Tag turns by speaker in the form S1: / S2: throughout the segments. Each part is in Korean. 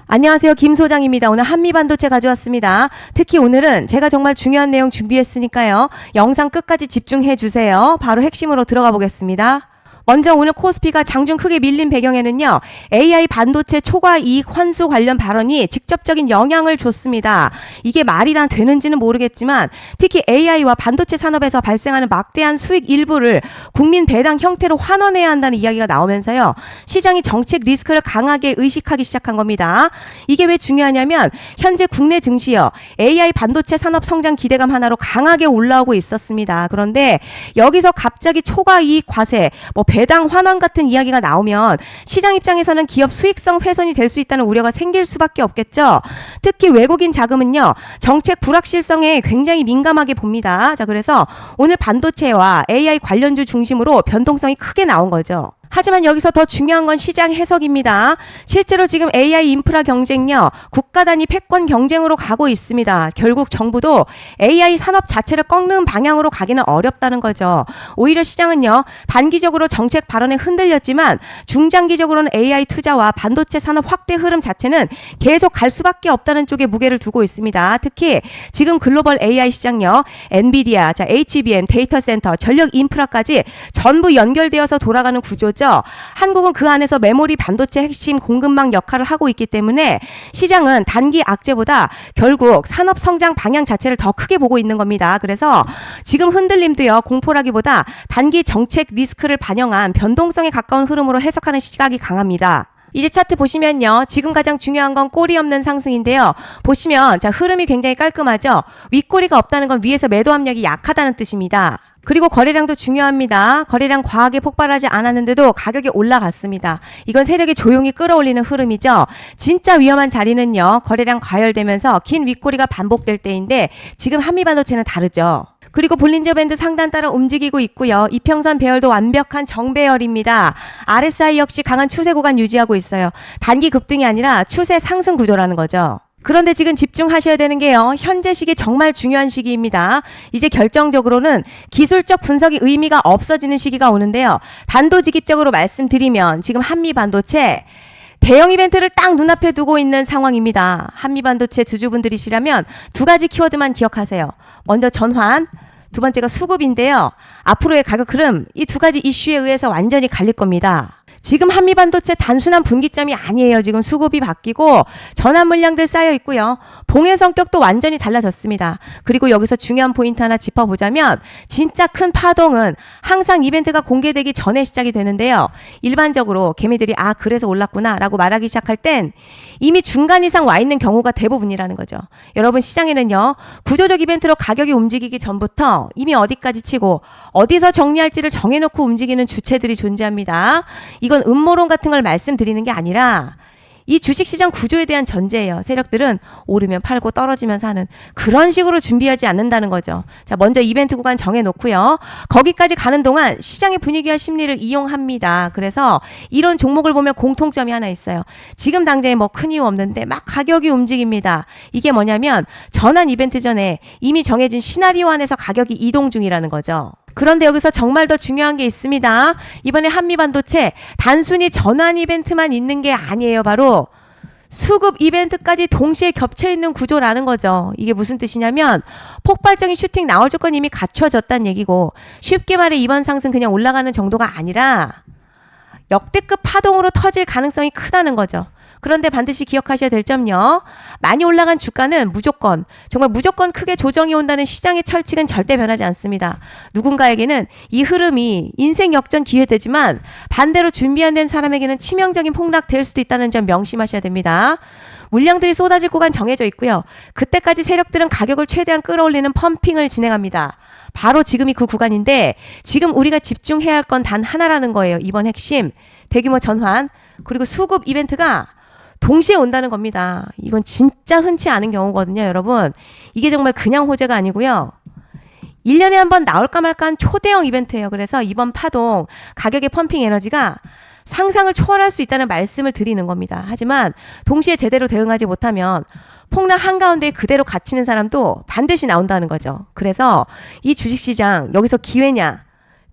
S1: 안녕하세요. 김 소장입니다. 오늘 한미반도체 가져왔습니다. 특히 오늘은 제가 정말 중요한 내용 준비했으니까요. 영상 끝까지 집중해 주세요. 바로 핵심으로 들어가 보겠습니다. 먼저 오늘 코스피가 장중 크게 밀린 배경에는요. AI 반도체 초과 이익 환수 관련 발언이 직접적인 영향을 줬습니다. 이게 말이 다 되는지는 모르겠지만 특히 AI와 반도체 산업에서 발생하는 막대한 수익 일부를 국민 배당 형태로 환원해야 한다는 이야기가 나오면서요. 시장이 정책 리스크를 강하게 의식하기 시작한 겁니다. 이게 왜 중요하냐면 현재 국내 증시요. AI 반도체 산업 성장 기대감 하나로 강하게 올라오고 있었습니다. 그런데 여기서 갑자기 초과 이익 과세, 배당 환원 같은 이야기가 나오면 시장 입장에서는 기업 수익성 훼손이 될 수 있다는 우려가 생길 수밖에 없겠죠. 특히 외국인 자금은요. 정책 불확실성에 굉장히 민감하게 봅니다. 자, 그래서 오늘 반도체와 AI 관련주 중심으로 변동성이 크게 나온 거죠. 하지만 여기서 더 중요한 건 시장 해석입니다. 실제로 지금 AI 인프라 경쟁요. 국가 단위 패권 경쟁으로 가고 있습니다. 결국 정부도 AI 산업 자체를 꺾는 방향으로 가기는 어렵다는 거죠. 오히려 시장은요. 단기적으로 정책 발언에 흔들렸지만 중장기적으로는 AI 투자와 반도체 산업 확대 흐름 자체는 계속 갈 수밖에 없다는 쪽에 무게를 두고 있습니다. 특히 지금 글로벌 AI 시장요. 엔비디아, HBM, 데이터 센터, 전력 인프라까지 전부 연결되어서 돌아가는 구조죠. 한국은 그 안에서 메모리 반도체 핵심 공급망 역할을 하고 있기 때문에 시장은 단기 악재보다 결국 산업 성장 방향 자체를 더 크게 보고 있는 겁니다. 그래서 지금 흔들림도요. 공포라기보다 단기 정책 리스크를 반영한 변동성에 가까운 흐름으로 해석하는 시각이 강합니다. 이제 차트 보시면요. 지금 가장 중요한 건 꼬리 없는 상승인데요. 보시면 흐름이 굉장히 깔끔하죠. 윗꼬리가 없다는 건 위에서 매도 압력이 약하다는 뜻입니다. 그리고 거래량도 중요합니다. 거래량 과하게 폭발하지 않았는데도 가격이 올라갔습니다. 이건 세력이 조용히 끌어올리는 흐름이죠. 진짜 위험한 자리는요. 거래량 과열되면서 긴 윗꼬리가 반복될 때인데 지금 한미반도체는 다르죠. 그리고 볼린저 밴드 상단 따라 움직이고 있고요. 이평선 배열도 완벽한 정배열입니다. RSI 역시 강한 추세 구간 유지하고 있어요. 단기 급등이 아니라 추세 상승 구조라는 거죠. 그런데 지금 집중하셔야 되는 게요. 현재 시기 정말 중요한 시기입니다. 이제 결정적으로는 기술적 분석이 의미가 없어지는 시기가 오는데요. 단도직입적으로 말씀드리면 지금 한미반도체 대형 이벤트를 딱 눈앞에 두고 있는 상황입니다. 한미반도체 주주분들이시라면 두 가지 키워드만 기억하세요. 먼저 전환, 두 번째가 수급인데요. 앞으로의 가격 흐름, 이 두 가지 이슈에 의해서 완전히 갈릴 겁니다. 지금 한미반도체 단순한 분기점이 아니에요. 지금 수급이 바뀌고 전환 물량들 쌓여 있고요. 봉의 성격도 완전히 달라졌습니다. 그리고 여기서 중요한 포인트 하나 짚어보자면 진짜 큰 파동은 항상 이벤트가 공개되기 전에 시작이 되는데요. 일반적으로 개미들이 그래서 올랐구나 라고 말하기 시작할 땐 이미 중간 이상 와 있는 경우가 대부분이라는 거죠. 여러분 시장에는요. 구조적 이벤트로 가격이 움직이기 전부터 이미 어디까지 치고 어디서 정리할지를 정해놓고 움직이는 주체들이 존재합니다. 이건 음모론 같은 걸 말씀드리는 게 아니라 이 주식시장 구조에 대한 전제예요. 세력들은 오르면 팔고 떨어지면 사는 그런 식으로 준비하지 않는다는 거죠. 자, 먼저 이벤트 구간 정해놓고요. 거기까지 가는 동안 시장의 분위기와 심리를 이용합니다. 그래서 이런 종목을 보면 공통점이 하나 있어요. 지금 당장에 큰 이유 없는데 막 가격이 움직입니다. 이게 뭐냐면 전환 이벤트 전에 이미 정해진 시나리오 안에서 가격이 이동 중이라는 거죠. 그런데 여기서 정말 더 중요한 게 있습니다. 이번에 한미반도체 단순히 전환 이벤트만 있는 게 아니에요. 바로 수급 이벤트까지 동시에 겹쳐있는 구조라는 거죠. 이게 무슨 뜻이냐면 폭발적인 슈팅 나올 조건 이미 갖춰졌다는 얘기고 쉽게 말해 이번 상승 그냥 올라가는 정도가 아니라 역대급 파동으로 터질 가능성이 크다는 거죠. 그런데 반드시 기억하셔야 될 점요. 많이 올라간 주가는 정말 무조건 크게 조정이 온다는 시장의 철칙은 절대 변하지 않습니다. 누군가에게는 이 흐름이 인생 역전 기회되지만 반대로 준비 안 된 사람에게는 치명적인 폭락 될 수도 있다는 점 명심하셔야 됩니다. 물량들이 쏟아질 구간 정해져 있고요. 그때까지 세력들은 가격을 최대한 끌어올리는 펌핑을 진행합니다. 바로 지금이 그 구간인데 지금 우리가 집중해야 할 건 단 하나라는 거예요. 이번 핵심 대규모 전환 그리고 수급 이벤트가 동시에 온다는 겁니다. 이건 진짜 흔치 않은 경우거든요, 여러분. 이게 정말 그냥 호재가 아니고요. 1년에 한 번 나올까 말까한 초대형 이벤트예요. 그래서 이번 파동 가격의 펌핑 에너지가 상상을 초월할 수 있다는 말씀을 드리는 겁니다. 하지만 동시에 제대로 대응하지 못하면 폭락 한가운데 그대로 갇히는 사람도 반드시 나온다는 거죠. 그래서 이 주식시장 여기서 기회냐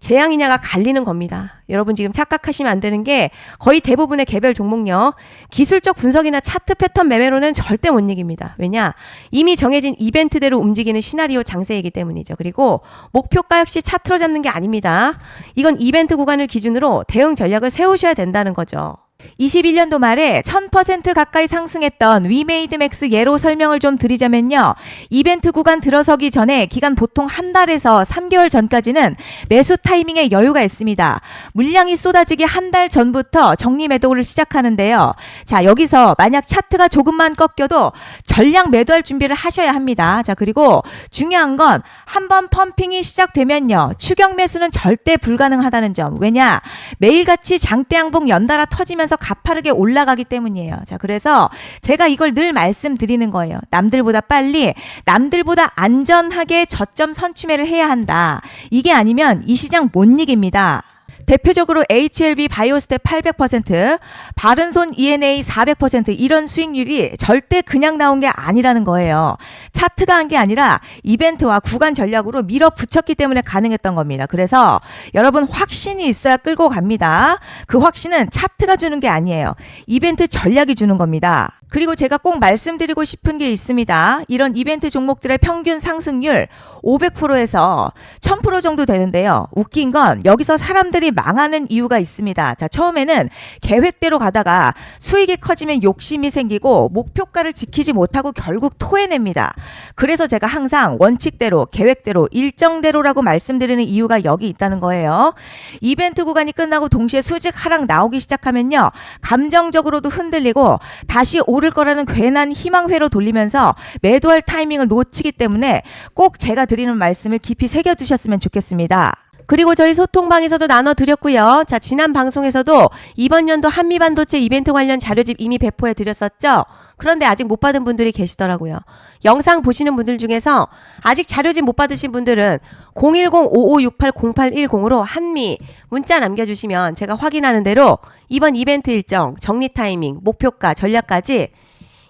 S1: 재앙이냐가 갈리는 겁니다. 여러분 지금 착각하시면 안 되는 게 거의 대부분의 개별 종목요. 기술적 분석이나 차트 패턴 매매로는 절대 못 이깁니다. 왜냐? 이미 정해진 이벤트대로 움직이는 시나리오 장세이기 때문이죠. 그리고 목표가 역시 차트로 잡는 게 아닙니다. 이건 이벤트 구간을 기준으로 대응 전략을 세우셔야 된다는 거죠. 21년도 말에 1000% 가까이 상승했던 위메이드맥스 예로 설명을 좀 드리자면요. 이벤트 구간 들어서기 전에 기간 보통 한 달에서 3개월 전까지는 매수 타이밍에 여유가 있습니다. 물량이 쏟아지기 한 달 전부터 정리 매도를 시작하는데요. 자, 여기서 만약 차트가 조금만 꺾여도 전량 매도할 준비를 하셔야 합니다. 자, 그리고 중요한 건 한번 펌핑이 시작되면요. 추격 매수는 절대 불가능하다는 점. 왜냐? 매일같이 장대 양봉 연달아 터지면서 가파르게 올라가기 때문이에요. 자, 그래서 제가 이걸 늘 말씀드리는 거예요. 남들보다 빨리, 남들보다 안전하게 저점 선취매를 해야 한다. 이게 아니면 이 시장 못 이깁니다. 대표적으로 HLB 바이오스텝 800%, 바른손 ENA 400% 이런 수익률이 절대 그냥 나온 게 아니라는 거예요. 차트가 한 게 아니라 이벤트와 구간 전략으로 밀어붙였기 때문에 가능했던 겁니다. 그래서 여러분 확신이 있어야 끌고 갑니다. 그 확신은 차트가 주는 게 아니에요. 이벤트 전략이 주는 겁니다. 그리고 제가 꼭 말씀드리고 싶은 게 있습니다. 이런 이벤트 종목들의 평균 상승률 500%에서 1000% 정도 되는데요. 웃긴 건 여기서 사람들이 망하는 이유가 있습니다. 자, 처음에는 계획대로 가다가 수익이 커지면 욕심이 생기고 목표가를 지키지 못하고 결국 토해냅니다. 그래서 제가 항상 원칙대로, 계획대로, 일정대로라고 말씀드리는 이유가 여기 있다는 거예요. 이벤트 구간이 끝나고 동시에 수직 하락 나오기 시작하면요. 감정적으로도 흔들리고 다시 오를 거라는 괜한 희망회로 돌리면서 매도할 타이밍을 놓치기 때문에 꼭 제가 드리는 말씀을 깊이 새겨두셨으면 좋겠습니다. 그리고 저희 소통방에서도 나눠드렸고요. 자, 지난 방송에서도 이번 연도 한미반도체 이벤트 관련 자료집 이미 배포해 드렸었죠. 그런데 아직 못 받은 분들이 계시더라고요. 영상 보시는 분들 중에서 아직 자료집 못 받으신 분들은 010-5568-0810으로 한미 문자 남겨주시면 제가 확인하는 대로 이번 이벤트 일정, 정리 타이밍, 목표가, 전략까지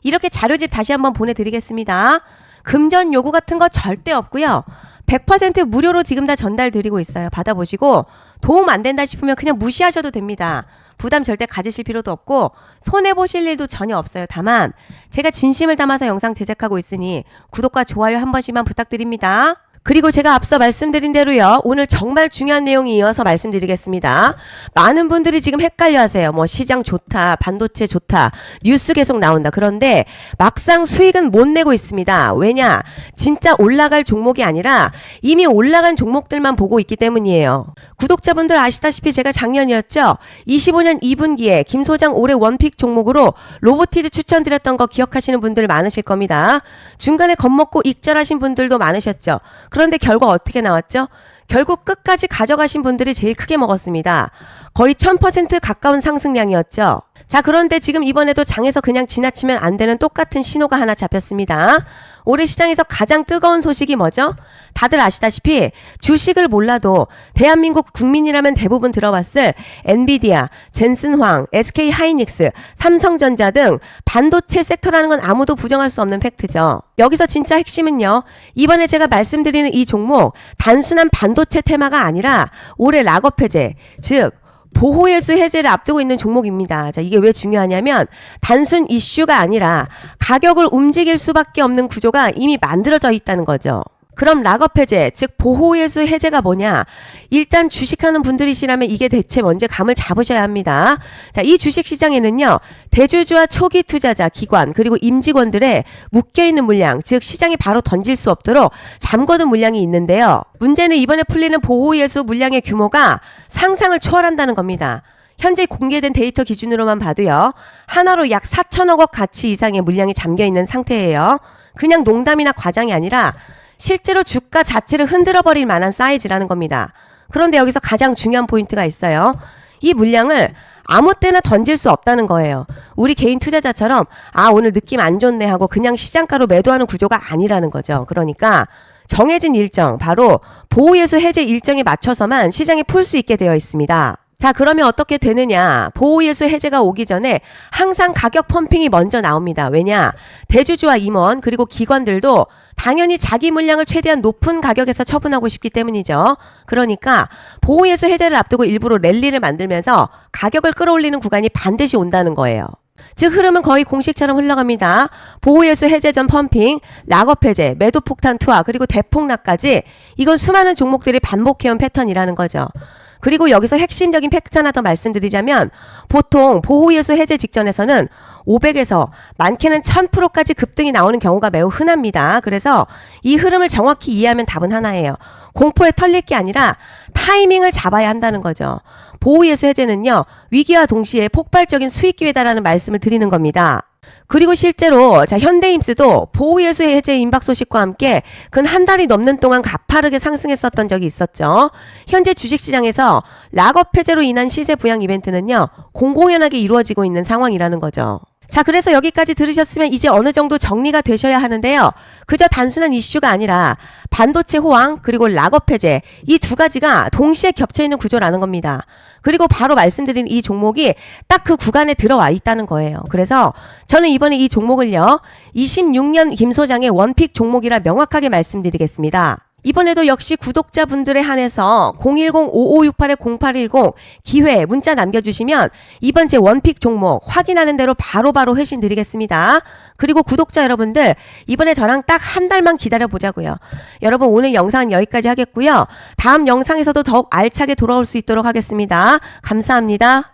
S1: 이렇게 자료집 다시 한번 보내드리겠습니다. 금전 요구 같은 거 절대 없고요. 100% 무료로 지금 다 전달드리고 있어요. 받아보시고 도움 안 된다 싶으면 그냥 무시하셔도 됩니다. 부담 절대 가지실 필요도 없고 손해보실 일도 전혀 없어요. 다만 제가 진심을 담아서 영상 제작하고 있으니 구독과 좋아요 한 번씩만 부탁드립니다. 그리고 제가 앞서 말씀드린 대로요. 오늘 정말 중요한 내용이 이어서 말씀드리겠습니다. 많은 분들이 지금 헷갈려 하세요. 뭐 시장 좋다, 반도체 좋다, 뉴스 계속 나온다. 그런데 막상 수익은 못 내고 있습니다. 왜냐? 진짜 올라갈 종목이 아니라 이미 올라간 종목들만 보고 있기 때문이에요. 구독자분들 아시다시피 제가 작년이었죠. 25년 2분기에 김 소장 올해 원픽 종목으로 로보티드 추천드렸던 거 기억하시는 분들 많으실 겁니다. 중간에 겁먹고 익절하신 분들도 많으셨죠. 그런데 결과 어떻게 나왔죠? 결국 끝까지 가져가신 분들이 제일 크게 먹었습니다. 거의 1000% 가까운 상승량이었죠. 자, 그런데 지금 이번에도 장에서 그냥 지나치면 안 되는 똑같은 신호가 하나 잡혔습니다. 올해 시장에서 가장 뜨거운 소식이 뭐죠? 다들 아시다시피 주식을 몰라도 대한민국 국민이라면 대부분 들어봤을 엔비디아, 젠슨황, SK하이닉스, 삼성전자 등 반도체 섹터라는 건 아무도 부정할 수 없는 팩트죠. 여기서 진짜 핵심은요. 이번에 제가 말씀드리는 이 종목 단순한 반도체 테마가 아니라 올해 락업 해제, 즉 보호예수 해제를 앞두고 있는 종목입니다. 자, 이게 왜 중요하냐면 단순 이슈가 아니라 가격을 움직일 수밖에 없는 구조가 이미 만들어져 있다는 거죠. 그럼 락업 해제, 즉 보호예수 해제가 뭐냐? 일단 주식하는 분들이시라면 이게 대체 뭔지 감을 잡으셔야 합니다. 자, 이 주식시장에는요. 대주주와 초기 투자자, 기관, 그리고 임직원들의 묶여있는 물량, 즉 시장에 바로 던질 수 없도록 잠궈둔 물량이 있는데요. 문제는 이번에 풀리는 보호예수 물량의 규모가 상상을 초월한다는 겁니다. 현재 공개된 데이터 기준으로만 봐도요. 하나로 약 4천억 원 가치 이상의 물량이 잠겨있는 상태예요. 그냥 농담이나 과장이 아니라 실제로 주가 자체를 흔들어버릴 만한 사이즈라는 겁니다. 그런데 여기서 가장 중요한 포인트가 있어요. 이 물량을 아무 때나 던질 수 없다는 거예요. 우리 개인 투자자처럼 오늘 느낌 안 좋네 하고 그냥 시장가로 매도하는 구조가 아니라는 거죠. 그러니까 정해진 일정, 바로 보호예수 해제 일정에 맞춰서만 시장에 풀 수 있게 되어 있습니다. 자, 그러면 어떻게 되느냐? 보호예수 해제가 오기 전에 항상 가격 펌핑이 먼저 나옵니다. 왜냐? 대주주와 임원 그리고 기관들도 당연히 자기 물량을 최대한 높은 가격에서 처분하고 싶기 때문이죠. 그러니까 보호예수 해제를 앞두고 일부러 랠리를 만들면서 가격을 끌어올리는 구간이 반드시 온다는 거예요. 즉 흐름은 거의 공식처럼 흘러갑니다. 보호예수 해제 전 펌핑, 락업 해제, 매도 폭탄 투하, 그리고 대폭락까지 이건 수많은 종목들이 반복해온 패턴이라는 거죠. 그리고 여기서 핵심적인 팩트 하나 더 말씀드리자면 보통 보호예수 해제 직전에서는 500에서 많게는 1000%까지 급등이 나오는 경우가 매우 흔합니다. 그래서 이 흐름을 정확히 이해하면 답은 하나예요. 공포에 털릴 게 아니라 타이밍을 잡아야 한다는 거죠. 보호예수 해제는요, 위기와 동시에 폭발적인 수익 기회다라는 말씀을 드리는 겁니다. 그리고 실제로 현대임스도 보호예수 해제 임박 소식과 함께 근 한 달이 넘는 동안 가파르게 상승했었던 적이 있었죠. 현재 주식시장에서 락업 해제로 인한 시세 부양 이벤트는요, 공공연하게 이루어지고 있는 상황이라는 거죠. 자, 그래서 여기까지 들으셨으면 이제 어느 정도 정리가 되셔야 하는데요. 그저 단순한 이슈가 아니라 반도체 호황 그리고 락업 해제 이 두 가지가 동시에 겹쳐있는 구조라는 겁니다. 그리고 바로 말씀드린 이 종목이 딱 그 구간에 들어와 있다는 거예요. 그래서 저는 이번에 이 종목을요, 26년 김 소장의 원픽 종목이라 명확하게 말씀드리겠습니다. 이번에도 역시 구독자분들에 한해서 010-5568-0810 기회 문자 남겨주시면 이번 제 원픽 종목 확인하는 대로 바로바로 회신 드리겠습니다. 그리고 구독자 여러분들 이번에 저랑 딱 한 달만 기다려보자고요. 여러분 오늘 영상은 여기까지 하겠고요. 다음 영상에서도 더욱 알차게 돌아올 수 있도록 하겠습니다. 감사합니다.